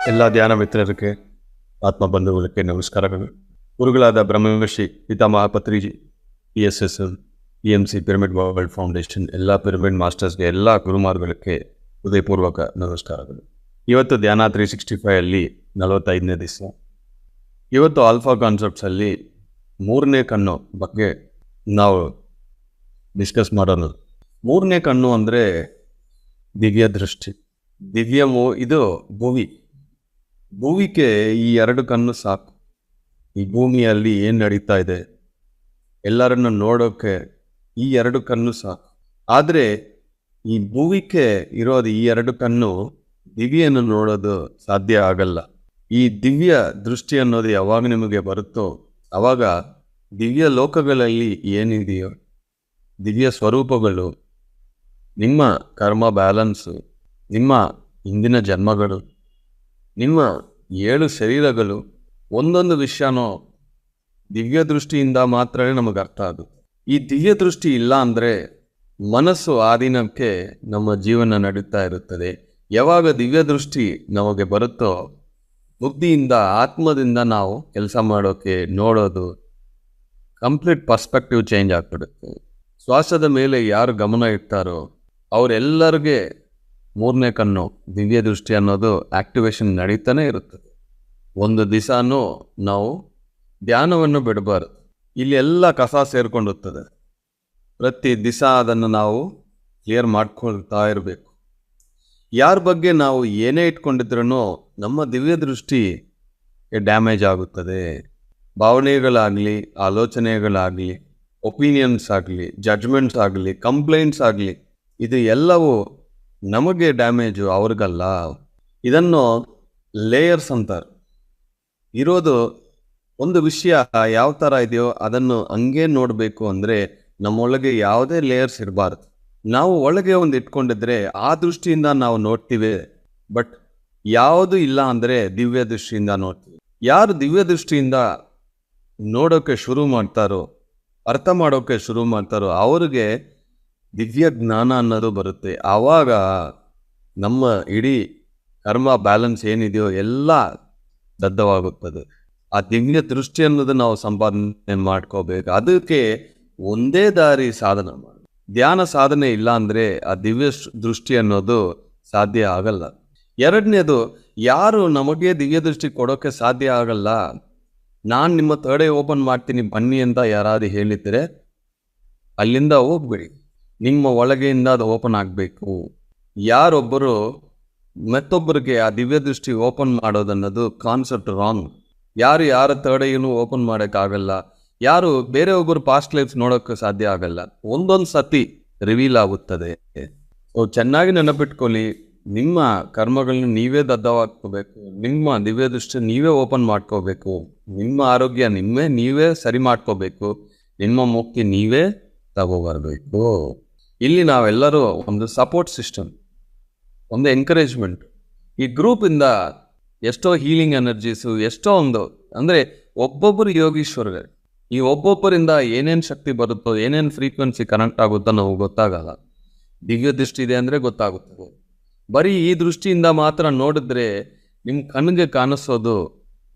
ಎಲ್ಲ ಧ್ಯಾನ ಮಿತ್ರರಿಗೆ ಆತ್ಮ ಬಂಧುಗಳಿಗೆ ನಮಸ್ಕಾರಗಳು. ಗುರುಗಳಾದ ಬ್ರಹ್ಮರ್ಷಿ ಪಿತಾಮಹ Patriji, PSS, EMC pyramid world foundation, ಎಲ್ಲ ಪಿರಮಿಡ್ ಮಾಸ್ಟರ್ಸ್ಗೆ, ಎಲ್ಲ ಗುರುಮಾರ್ಗಳಿಗೆ ಹೃದಯಪೂರ್ವಕ ನಮಸ್ಕಾರಗಳು. ಇವತ್ತು ಧ್ಯಾನ 365 ಅಲ್ಲಿ 45ನೇ ದಿವಸ. ಇವತ್ತು ಆಲ್ಫಾ ಕಾನ್ಸೆಪ್ಟ್ಸಲ್ಲಿ 3ನೇ ಕಣ್ಣು ಬಗ್ಗೆ ನಾವು ಡಿಸ್ಕಸ್ ಮಾಡೋಣ. 3ನೇ ಕಣ್ಣು ಅಂದರೆ ದಿವ್ಯ ದೃಷ್ಟಿ. ಇದು ಭೂಮಿಗೆ ಈ 2 ಕಣ್ಣು ಸಾಕು. ಈ ಭೂಮಿಯಲ್ಲಿ ಏನು ನಡೀತಾ ಇದೆ ಎಲ್ಲರನ್ನು ನೋಡೋಕೆ ಈ 2 ಕಣ್ಣು ಸಾಕು. ಆದರೆ ಈ ಭೂಮಿಗೆ ಇರೋದು ಈ 2 ಕಣ್ಣು ದಿವ್ಯನ್ನು ನೋಡೋದು ಸಾಧ್ಯ ಆಗಲ್ಲ. ಈ ದಿವ್ಯ ದೃಷ್ಟಿ ಅನ್ನೋದು ಯಾವಾಗ ನಿಮಗೆ ಬರುತ್ತೋ ಆವಾಗ ದಿವ್ಯ ಲೋಕಗಳಲ್ಲಿ ಏನಿದೆಯೋ ದಿವ್ಯ ಸ್ವರೂಪಗಳು, ನಿಮ್ಮ ಕರ್ಮ ಬ್ಯಾಲೆನ್ಸು, ನಿಮ್ಮ ಹಿಂದಿನ ಜನ್ಮಗಳು, ನಿಮ್ಮ 7 ಶರೀರಗಳು, ಒಂದೊಂದು ವಿಷಯನೋ ದಿವ್ಯ ದೃಷ್ಟಿಯಿಂದ ಮಾತ್ರವೇ ನಮಗೆ ಅರ್ಥ ಆಗುತ್ತೆ. ಈ ದಿವ್ಯ ದೃಷ್ಟಿ ಇಲ್ಲ ಅಂದರೆ ಮನಸ್ಸು ಆ ದಿನಕ್ಕೆ ನಮ್ಮ ಜೀವನ ನಡೀತಾ ಇರುತ್ತದೆ. ಯಾವಾಗ ದಿವ್ಯ ದೃಷ್ಟಿ ನಮಗೆ ಬರುತ್ತೋ ಬುದ್ಧಿಯಿಂದ, ಆತ್ಮದಿಂದ ನಾವು ಕೆಲಸ ಮಾಡೋಕ್ಕೆ, ನೋಡೋದು, ಕಂಪ್ಲೀಟ್ ಪರ್ಸ್ಪೆಕ್ಟಿವ್ ಚೇಂಜ್ ಆಗ್ಬಿಡುತ್ತೆ. ಶ್ವಾಸದ ಮೇಲೆ ಯಾರು ಗಮನ ಇಡ್ತಾರೋ ಅವರೆಲ್ಲರಿಗೆ 3ನೇ ಕಣ್ಣು ದಿವ್ಯ ದೃಷ್ಟಿ ಅನ್ನೋದು ಆಕ್ಟಿವೇಶನ್ ನಡೀತಾನೆ ಇರುತ್ತದೆ. ಒಂದು ದಿವಸನೂ ನಾವು ಧ್ಯಾನವನ್ನು ಬಿಡಬಾರ್ದು. ಇಲ್ಲಿ ಎಲ್ಲ ಕಸ ಸೇರ್ಕೊಂಡಿರ್ತದೆ. ಪ್ರತಿ ದಿವಸ ಅದನ್ನು ನಾವು ಕ್ಲಿಯರ್ ಮಾಡ್ಕೊಳ್ತಾ ಇರಬೇಕು. ಯಾರ ಬಗ್ಗೆ ನಾವು ಏನೇ ಇಟ್ಕೊಂಡಿದ್ರೂ ನಮ್ಮ ದಿವ್ಯ ದೃಷ್ಟಿ ಡ್ಯಾಮೇಜ್ ಆಗುತ್ತದೆ. ಭಾವನೆಗಳಾಗಲಿ, ಆಲೋಚನೆಗಳಾಗಲಿ, ಒಪಿನಿಯನ್ಸ್ ಆಗಲಿ, ಜಡ್ಜ್ಮೆಂಟ್ಸ್ ಆಗಲಿ, ಕಂಪ್ಲೇಂಟ್ಸ್ ಆಗಲಿ, ಇದು ಎಲ್ಲವೂ ನಮಗೆ ಡ್ಯಾಮೇಜು, ಅವ್ರಿಗಲ್ಲ. ಇದನ್ನು ಲೇಯರ್ಸ್ ಅಂತಾರೆ. ಇರೋದು ಒಂದು ವಿಷಯ ಯಾವ ಥರ ಇದೆಯೋ ಅದನ್ನು ಹಂಗೆ ನೋಡಬೇಕು ಅಂದರೆ ನಮ್ಮೊಳಗೆ ಯಾವುದೇ ಲೇಯರ್ಸ್ ಇರಬಾರ್ದು. ನಾವು ಒಳಗೆ ಒಂದು ಇಟ್ಕೊಂಡಿದ್ರೆ ಆ ದೃಷ್ಟಿಯಿಂದ ನಾವು ನೋಡ್ತೀವಿ. ಬಟ್ ಯಾವುದು ಇಲ್ಲ ಅಂದರೆ ದಿವ್ಯ ದೃಷ್ಟಿಯಿಂದ ನೋಡ್ತೀವಿ. ಯಾರು ದಿವ್ಯ ದೃಷ್ಟಿಯಿಂದ ನೋಡೋಕ್ಕೆ ಶುರು ಮಾಡ್ತಾರೋ, ಅರ್ಥ ಮಾಡೋಕ್ಕೆ ಶುರು ಮಾಡ್ತಾರೋ ಅವ್ರಿಗೆ ದಿವ್ಯ ಜ್ಞಾನ ಅನ್ನೋದು ಬರುತ್ತೆ. ಆವಾಗ ನಮ್ಮ ಇಡೀ ಕರ್ಮ ಬ್ಯಾಲೆನ್ಸ್ ಏನಿದೆಯೋ ಎಲ್ಲ ದಗ್ಧವಾಗುತ್ತದೆ. ಆ ದಿವ್ಯ ದೃಷ್ಟಿ ಅನ್ನೋದು ನಾವು ಸಂಪಾದನೆ ಮಾಡ್ಕೋಬೇಕು. ಅದಕ್ಕೆ ಒಂದೇ ದಾರಿ ಸಾಧನ ಮಾಡಿ. ಧ್ಯಾನ ಸಾಧನೆ ಇಲ್ಲ ಅಂದರೆ ಆ ದಿವ್ಯ ದೃಷ್ಟಿ ಅನ್ನೋದು ಸಾಧ್ಯ ಆಗಲ್ಲ. ಎರಡನೇದು, ಯಾರು ನಮಗೆ ದಿವ್ಯ ದೃಷ್ಟಿ ಕೊಡೋಕ್ಕೆ ಸಾಧ್ಯ ಆಗಲ್ಲ, ನಾನು ನಿಮ್ಮ ಥರ್ಡ್ ಐ ಓಪನ್ ಮಾಡ್ತೀನಿ ಬನ್ನಿ ಅಂತ ಯಾರಾದರೂ ಹೇಳಿದರೆ ಅಲ್ಲಿಂದ ಹೋಗ್ಬೇಡಿ. ನಿಮ್ಮ ಒಳಗೆಯಿಂದ ಅದು ಓಪನ್ ಆಗಬೇಕು. ಯಾರೊಬ್ಬರು ಮತ್ತೊಬ್ಬರಿಗೆ ಆ ದಿವ್ಯ ದೃಷ್ಟಿ ಓಪನ್ ಮಾಡೋದನ್ನೋದು ಕಾನ್ಸೆಪ್ಟ್ ರಾಂಗ್. ಯಾರ ಥರ್ಡ್ ಐನು ಓಪನ್ ಮಾಡೋಕ್ಕಾಗಲ್ಲ. ಯಾರು ಬೇರೆ ಒಬ್ಬರು ಪಾಸ್ಟ್ ಲೈಫ್ಸ್ ನೋಡೋಕ್ಕೆ ಸಾಧ್ಯ ಆಗಲ್ಲ. ಒಂದೊಂದು ಸತಿ ರಿವೀಲ್ ಆಗುತ್ತದೆ. ಚೆನ್ನಾಗಿ ನೆನಪಿಟ್ಕೊಳ್ಳಿ, ನಿಮ್ಮ ಕರ್ಮಗಳನ್ನ ನೀವೇ ದಗ್ಧವಾಗ್ಕೋಬೇಕು. ನಿಮ್ಮ ದಿವ್ಯ ದೃಷ್ಟಿ ನೀವೇ ಓಪನ್ ಮಾಡ್ಕೋಬೇಕು. ನಿಮ್ಮ ಆರೋಗ್ಯ ನೀವೇ ಸರಿ ಮಾಡ್ಕೋಬೇಕು. ನಿಮ್ಮ ಮುಕ್ತಿ ನೀವೇ ತಗೋಬರ್ಬೇಕು. ಇಲ್ಲಿ ನಾವೆಲ್ಲರೂ ಒಂದು ಸಪೋರ್ಟ್ ಸಿಸ್ಟಮ್, ಒಂದು ಎಂಕರೇಜ್ಮೆಂಟ್. ಈ ಗ್ರೂಪಿಂದ ಎಷ್ಟೋ ಹೀಲಿಂಗ್ ಎನರ್ಜೀಸು, ಎಷ್ಟೋ ಒಂದು ಅಂದರೆ ಒಬ್ಬೊಬ್ಬರು ಯೋಗೀಶ್ವರರು. ಈ ಒಬ್ಬೊಬ್ಬರಿಂದ ಏನೇನು ಶಕ್ತಿ ಬರುತ್ತೋ, ಏನೇನು ಫ್ರೀಕ್ವೆನ್ಸಿ ಕನೆಕ್ಟ್ ಆಗುತ್ತೋ ನಾವು ಗೊತ್ತಾಗಲ್ಲ. ದಿವ್ಯ ದೃಷ್ಟಿ ಇದೆ ಅಂದರೆ ಗೊತ್ತಾಗುತ್ತದೆ. ಬರೀ ಈ ದೃಷ್ಟಿಯಿಂದ ಮಾತ್ರ ನೋಡಿದ್ರೆ ನಿಮ್ಮ ಕಣ್ಣಿಗೆ ಕಾಣಿಸೋದು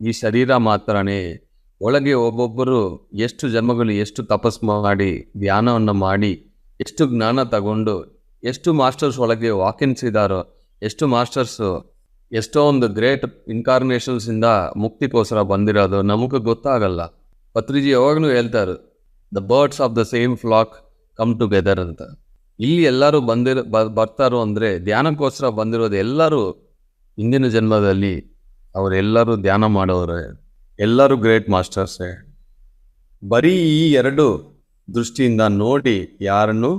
ಈ ಶರೀರ ಮಾತ್ರನೇ. ಒಳಗೆ ಒಬ್ಬೊಬ್ಬರು ಎಷ್ಟು ಜನ್ಮಗಳು, ಎಷ್ಟು ತಪಸ್ ಮಾಡಿ, ಧ್ಯಾನವನ್ನು ಮಾಡಿ, ಎಷ್ಟು ಜ್ಞಾನ ತಗೊಂಡು, ಎಷ್ಟು ಮಾಸ್ಟರ್ಸ್ ಒಳಗೆ ವಾಕಿನ್ಸ್ ಇದ್ದಾರೋ, ಎಷ್ಟು ಮಾಸ್ಟರ್ಸು ಎಷ್ಟೋ ಒಂದು ಗ್ರೇಟ್ ಇನ್ಕಾರ್ನೇಷನ್ಸಿಂದ ಮುಕ್ತಿಗೋಸ್ಕರ ಬಂದಿರೋದು ನಮಗೆ ಗೊತ್ತಾಗಲ್ಲ. ಪತ್ರಿಜಿ ಯಾವಾಗಲೂ ಹೇಳ್ತಾರೆ, the birds of the same flock come together ಅಂತ. ಇಲ್ಲಿ ಎಲ್ಲರೂ ಬರ್ತಾರೋ ಅಂದರೆ ಧ್ಯಾನಕ್ಕೋಸ್ಕರ ಬಂದಿರೋದು ಎಲ್ಲರೂ ಹಿಂದಿನ ಜನ್ಮದಲ್ಲಿ ಅವರೆಲ್ಲರೂ ಧ್ಯಾನ ಮಾಡೋರೆ, ಎಲ್ಲರೂ ಗ್ರೇಟ್ ಮಾಸ್ಟರ್ಸೇ. ಬರೀ ಈ 2 ದೃಷ್ಟಿಯಿಂದ ನೋಡಿ ಯಾರನ್ನು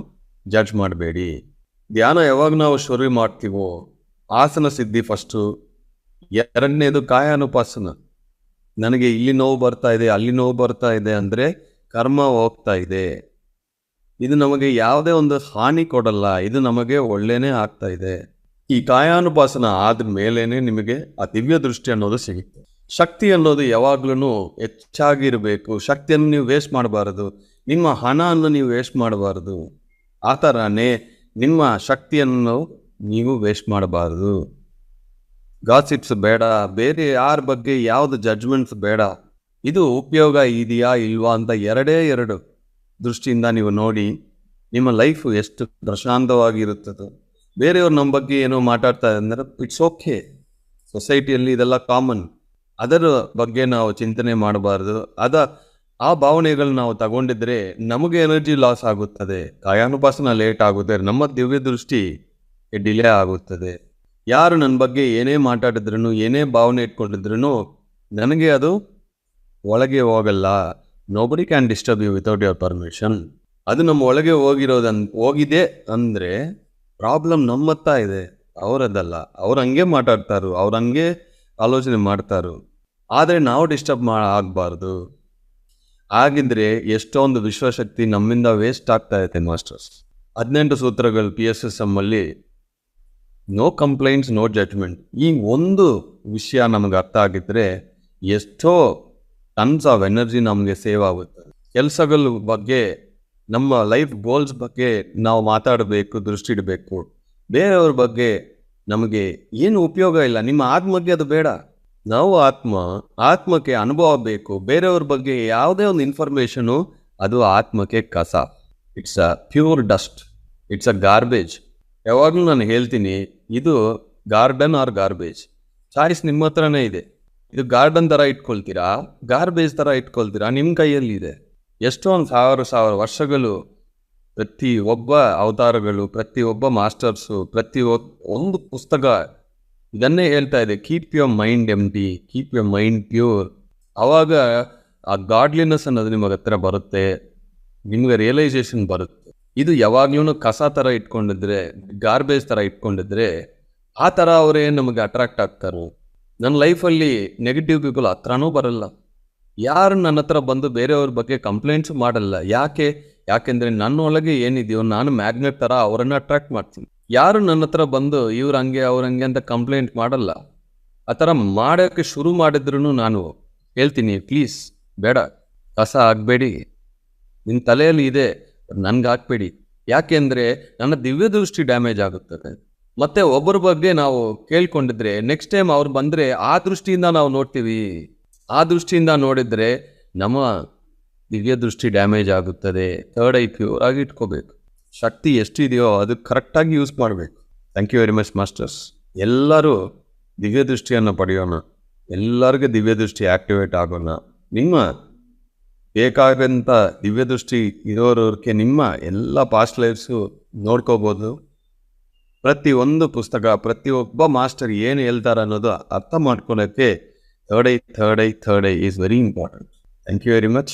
ಜಡ್ಜ್ ಮಾಡಬೇಡಿ. ಧ್ಯಾನ ಯಾವಾಗ ನಾವು ಶುರು ಮಾಡ್ತೀವೋ ಆಸನ ಸಿದ್ಧಿ ಫಸ್ಟು, ಎರಡನೇದು ಕಾಯಾನುಪಾಸನ. ನನಗೆ ಇಲ್ಲಿ ನೋವು ಬರ್ತಾ ಇದೆ, ಅಲ್ಲಿ ನೋವು ಬರ್ತಾ ಇದೆ ಅಂದರೆ ಕರ್ಮ ಹೋಗ್ತಾ ಇದೆ. ಇದು ನಮಗೆ ಯಾವುದೇ ಒಂದು ಹಾನಿ ಕೊಡಲ್ಲ, ಇದು ನಮಗೆ ಒಳ್ಳೆಯೇ ಆಗ್ತಾ ಇದೆ. ಈ ಕಾಯಾನುಪಾಸನ ಆದ ಮೇಲೇನೆ ನಿಮಗೆ ಆ ದಿವ್ಯ ದೃಷ್ಟಿ ಅನ್ನೋದು ಸಿಗುತ್ತೆ. ಶಕ್ತಿ ಅನ್ನೋದು ಯಾವಾಗ್ಲೂ ಹೆಚ್ಚಾಗಿರಬೇಕು. ಶಕ್ತಿಯನ್ನು ನೀವು ವೇಸ್ಟ್ ಮಾಡಬಾರದು. ನಿಮ್ಮ ಹಣವನ್ನು ನೀವು ವೇಸ್ಟ್ ಮಾಡಬಾರದು. ಆ ಥರನೇ ನಿಮ್ಮ ಶಕ್ತಿಯನ್ನು ನೀವು ವೇಸ್ಟ್ ಮಾಡಬಾರದು. ಗಾಸಿಪ್ಸ್ ಬೇಡ, ಬೇರೆ ಯಾರ ಬಗ್ಗೆ ಯಾವುದು ಜಡ್ಜ್ಮೆಂಟ್ಸ್ ಬೇಡ. ಇದು ಉಪಯೋಗ ಇದೆಯಾ ಇಲ್ವಾ ಅಂತ ಎರಡೇ ಎರಡು ದೃಷ್ಟಿಯಿಂದ ನೀವು ನೋಡಿ, ನಿಮ್ಮ ಲೈಫು ಎಷ್ಟು ಪ್ರಶಾಂತವಾಗಿರುತ್ತದೆ. ಬೇರೆಯವ್ರು ನಮ್ಮ ಬಗ್ಗೆ ಏನೋ ಮಾತಾಡ್ತಾರೆ ಅಂದರೆ ಇಟ್ಸ್ ಓಕೆ, ಸೊಸೈಟಿಯಲ್ಲಿ ಇದೆಲ್ಲ ಕಾಮನ್. ಅದರ ಬಗ್ಗೆ ನಾವು ಚಿಂತನೆ ಮಾಡಬಾರ್ದು. ಆ ಭಾವನೆಗಳು ನಾವು ತಗೊಂಡಿದ್ರೆ ನಮಗೆ ಎನರ್ಜಿ ಲಾಸ್ ಆಗುತ್ತದೆ, ಕಾಯಾನುಪಾಸನ ಲೇಟ್ ಆಗುತ್ತೆ, ನಮ್ಮ ದಿವ್ಯ ದೃಷ್ಟಿ ಡಿಲೇ ಆಗುತ್ತದೆ. ಯಾರು ನನ್ನ ಬಗ್ಗೆ ಏನೇ ಮಾತಾಡಿದ್ರು, ಏನೇ ಭಾವನೆ ಇಟ್ಕೊಂಡಿದ್ರು ನನಗೆ ಅದು ಒಳಗೆ ಹೋಗಲ್ಲ. Nobody can disturb you without your permission. ಅದು ನಮ್ಮ ಒಳಗೆ ಹೋಗಿದೆ ಅಂದರೆ ಪ್ರಾಬ್ಲಮ್ ನಮ್ಮ ಹತ್ತ ಇದೆ, ಅವರದ್ದಲ್ಲ. ಅವ್ರು ಹಂಗೆ ಮಾತಾಡ್ತಾರೋ, ಅವ್ರು ಹಂಗೆ ಆಲೋಚನೆ ಮಾಡ್ತಾರೋ, ಆದರೆ ನಾವು ಡಿಸ್ಟರ್ಬ್ ಆಗಬಾರ್ದು. ಹಾಗಿದ್ರೆ ಎಷ್ಟೊಂದು ವಿಶ್ವಶಕ್ತಿ ನಮ್ಮಿಂದ ವೇಸ್ಟ್ ಆಗ್ತಾ ಇದೆ ಮಾಸ್ಟರ್ಸ್. 18 ಸೂತ್ರಗಳು PSSM ಅಲ್ಲಿ ನೋ ಕಂಪ್ಲೇಂಟ್ಸ್ ನೋ ಜಡ್ಜ್ಮೆಂಟ್. ಈ ಒಂದು ವಿಷಯ ನಮಗೆ ಅರ್ಥ ಆಗಿದ್ರೆ ಎಷ್ಟೋ ಟನ್ಸ್ ಆಫ್ ಎನರ್ಜಿ ನಮಗೆ ಸೇವ್ ಆಗುತ್ತೆ. ಕೆಲಸಗಳ ಬಗ್ಗೆ, ನಮ್ಮ ಲೈಫ್ ಗೋಲ್ಸ್ ಬಗ್ಗೆ ನಾವು ಮಾತಾಡಬೇಕು, ದೃಷ್ಟಿ ಇಡಬೇಕು. ಬೇರೆಯವ್ರ ಬಗ್ಗೆ ನಮಗೆ ಏನು ಉಪಯೋಗ ಇಲ್ಲ. ನಿಮ್ಮ ಆತ್ಮಕ್ಕೆ ಅದು ಬೇಡ. ನಾವು ಆತ್ಮಕ್ಕೆ ಅನುಭವ ಬೇಕು. ಬೇರೆಯವ್ರ ಬಗ್ಗೆ ಯಾವುದೇ ಒಂದು ಇನ್ಫಾರ್ಮೇಷನು ಅದು ಆತ್ಮಕ್ಕೆ ಕಸ. It's a pure dust, it's a garbage. ಯಾವಾಗಲೂ ನಾನು ಹೇಳ್ತೀನಿ, ಇದು ಗಾರ್ಡನ್ ಆರ್ ಗಾರ್ಬೇಜ್. ಚಾಯ್ಸ್ ನಿಮ್ಮ ಹತ್ರನೇ ಇದೆ. ಇದು ಗಾರ್ಡನ್ ಥರ ಇಟ್ಕೊಳ್ತೀರಾ, ಗಾರ್ಬೇಜ್ ಥರ ಇಟ್ಕೊಳ್ತೀರಾ, ನಿಮ್ಮ ಕೈಯಲ್ಲಿ ಇದೆ. ಎಷ್ಟೊಂದು ಸಾವಿರ ವರ್ಷಗಳು ಪ್ರತಿ ಒಬ್ಬ ಅವತಾರಗಳು, ಪ್ರತಿ ಒಬ್ಬ ಮಾಸ್ಟರ್ಸು, ಒಂದು ಪುಸ್ತಕ ಇದನ್ನೇ ಹೇಳ್ತಾ ಇದೆ, keep your mind empty, keep your mind pure. ಆವಾಗ ಆ ಗಾಡ್ಲಿನೆಸ್ ಅನ್ನೋದು ನಿಮಗೆ ಹತ್ರ ಬರುತ್ತೆ, ನಿಮಗೆ ರಿಯಲೈಸೇಷನ್ ಬರುತ್ತೆ. ಇದು ಯಾವಾಗ್ಲೂ ಕಸ ಥರ ಇಟ್ಕೊಂಡಿದ್ರೆ, ಗಾರ್ಬೇಜ್ ಥರ ಇಟ್ಕೊಂಡಿದ್ರೆ ಆ ಥರ ಅವರೇ ನಮಗೆ ಅಟ್ರಾಕ್ಟ್ ಆಗ್ತಾರೆ. ನನ್ನ ಲೈಫಲ್ಲಿ ನೆಗೆಟಿವ್ ಪೀಪಲ್ ಹತ್ರನೂ ಬರಲ್ಲ. ಯಾರು ನನ್ನ ಹತ್ರ ಬಂದು ಬೇರೆಯವ್ರ ಬಗ್ಗೆ ಕಂಪ್ಲೇಂಟ್ಸ್ ಮಾಡಲ್ಲ. ಯಾಕೆಂದರೆ ನನ್ನೊಳಗೆ ಏನಿದೆಯೋ ನಾನು ಮ್ಯಾಗ್ನೆಟ್ ಥರ ಅವರನ್ನು ಅಟ್ರಾಕ್ಟ್ ಮಾಡ್ತೀನಿ. ಯಾರು ನನ್ನ ಹತ್ರ ಬಂದು ಇವ್ರು ಹಂಗೆ ಅವ್ರಂಗೆ ಅಂತ ಕಂಪ್ಲೇಂಟ್ ಮಾಡಲ್ಲ. ಆ ಥರ ಮಾಡೋಕ್ಕೆ ಶುರು ಮಾಡಿದ್ರು ನಾನು ಹೇಳ್ತೀನಿ, ಪ್ಲೀಸ್ ಬೇಡ, ಕಸ ಆಗಬೇಡಿ, ನಿನ್ನ ತಲೆಯಲ್ಲಿ ಇದೆ, ನನ್ಗೆ ಹಾಕ್ಬೇಡಿ. ಯಾಕೆಂದರೆ ನನ್ನ ದಿವ್ಯ ದೃಷ್ಟಿ ಡ್ಯಾಮೇಜ್ ಆಗುತ್ತದೆ. ಮತ್ತು ಒಬ್ಬರ ಬಗ್ಗೆ ನಾವು ಕೇಳ್ಕೊಂಡಿದ್ರೆ ನೆಕ್ಸ್ಟ್ ಟೈಮ್ ಅವ್ರು ಬಂದರೆ ಆ ದೃಷ್ಟಿಯಿಂದ ನಾವು ನೋಡ್ತೀವಿ. ಆ ದೃಷ್ಟಿಯಿಂದ ನೋಡಿದರೆ ನಮ್ಮ ದಿವ್ಯ ದೃಷ್ಟಿ ಡ್ಯಾಮೇಜ್ ಆಗುತ್ತದೆ. ಥರ್ಡ್ ಐ ಪ್ಯೂರ್ ಆಗಿ ಇಟ್ಕೋಬೇಕು. ಶಕ್ತಿ ಎಷ್ಟಿದೆಯೋ ಅದು ಕರೆಕ್ಟಾಗಿ ಯೂಸ್ ಮಾಡಬೇಕು. Thank you very much masters. ಎಲ್ಲರೂ ದಿವ್ಯ ದೃಷ್ಟಿಯನ್ನು ಪಡೆಯೋಣ, ಎಲ್ಲರಿಗೂ ದಿವ್ಯ ದೃಷ್ಟಿ ಆ್ಯಕ್ಟಿವೇಟ್ ಆಗೋಣ. ನಿಮ್ಮ ಬೇಕಾದಂಥ ದಿವ್ಯ ದೃಷ್ಟಿ ಇರೋರಿಗೆ ನಿಮ್ಮ ಎಲ್ಲ ಪಾಸ್ಟ್ ಲೈಫ್ಸು ನೋಡ್ಕೋಬೋದು. ಪ್ರತಿಯೊಂದು ಪುಸ್ತಕ, ಪ್ರತಿಯೊಬ್ಬ ಮಾಸ್ಟರ್ ಏನು ಹೇಳ್ತಾರೆ ಅನ್ನೋದು ಅರ್ಥ ಮಾಡ್ಕೊಳ್ಳೋಕ್ಕೆ third eye is very important. Thank you very much.